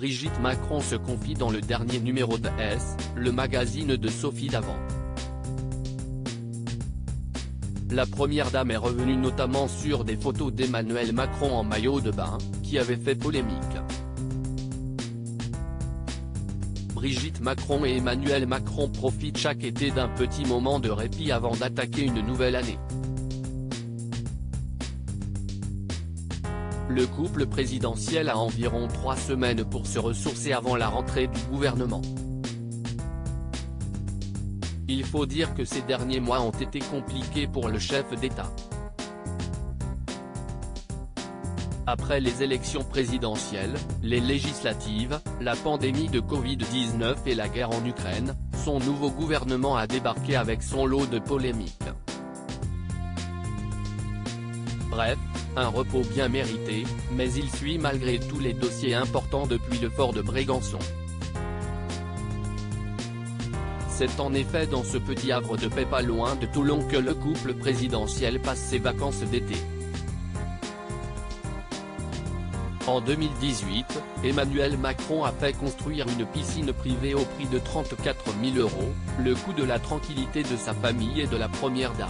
Brigitte Macron se confie dans le dernier numéro de S, le magazine de Sophie Davant. La première dame est revenue notamment sur des photos d'Emmanuel Macron en maillot de bain, qui avaient fait polémique. Brigitte Macron et Emmanuel Macron profitent chaque été d'un petit moment de répit avant d'attaquer une nouvelle année. Le couple présidentiel a environ 3 semaines pour se ressourcer avant la rentrée du gouvernement. Il faut dire que ces derniers mois ont été compliqués pour le chef d'État. Après les élections présidentielles, les législatives, la pandémie de Covid-19 et la guerre en Ukraine, son nouveau gouvernement a débarqué avec son lot de polémiques. Bref, un repos bien mérité, mais il suit malgré tout les dossiers importants depuis le fort de Brégançon. C'est en effet dans ce petit havre de paix pas loin de Toulon que le couple présidentiel passe ses vacances d'été. En 2018, Emmanuel Macron a fait construire une piscine privée au prix de 34 000 €, le coût de la tranquillité de sa famille et de la première dame.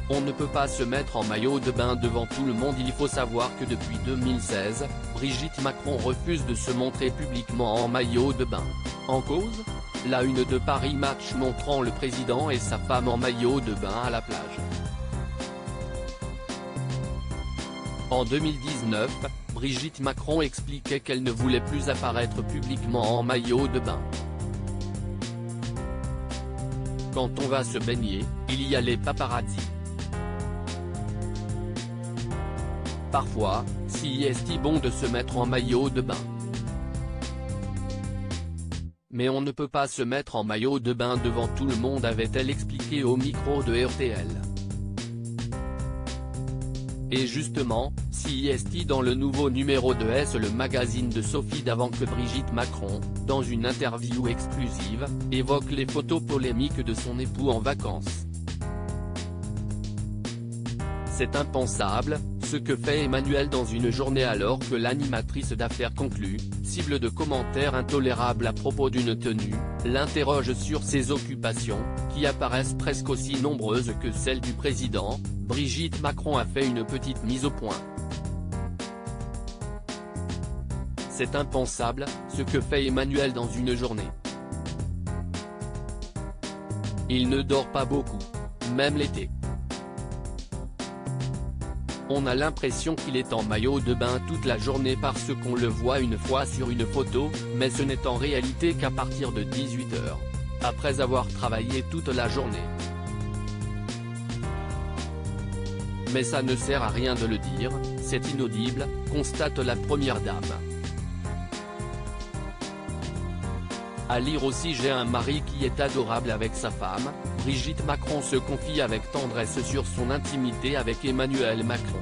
On ne peut pas se mettre en maillot de bain devant tout le monde. Il faut savoir que depuis 2016, Brigitte Macron refuse de se montrer publiquement en maillot de bain. En cause, la une de Paris Match montrant le président et sa femme en maillot de bain à la plage. En 2019, Brigitte Macron expliquait qu'elle ne voulait plus apparaître publiquement en maillot de bain. Quand on va se baigner, il y a les paparazzis. Parfois, si est-il bon de se mettre en maillot de bain. Mais on ne peut pas se mettre en maillot de bain devant tout le monde, avait-elle expliqué au micro de RTL. Et justement, si est-il dans le nouveau numéro de S, le magazine de Sophie Davant, que Brigitte Macron, dans une interview exclusive, évoque les photos polémiques de son époux en vacances. C'est impensable, ce que fait Emmanuel dans une journée alors que l'animatrice d'affaires conclue, cible de commentaires intolérables à propos d'une tenue, l'interroge sur ses occupations, qui apparaissent presque aussi nombreuses que celles du président. Brigitte Macron a fait une petite mise au point. C'est impensable, ce que fait Emmanuel dans une journée. Il ne dort pas beaucoup, même l'été. On a l'impression qu'il est en maillot de bain toute la journée parce qu'on le voit une fois sur une photo, mais ce n'est en réalité qu'à partir de 18 h, après avoir travaillé toute la journée. Mais ça ne sert à rien de le dire, c'est inaudible, constate la première dame. À lire aussi: j'ai un mari qui est adorable avec sa femme. Brigitte Macron se confie avec tendresse sur son intimité avec Emmanuel Macron.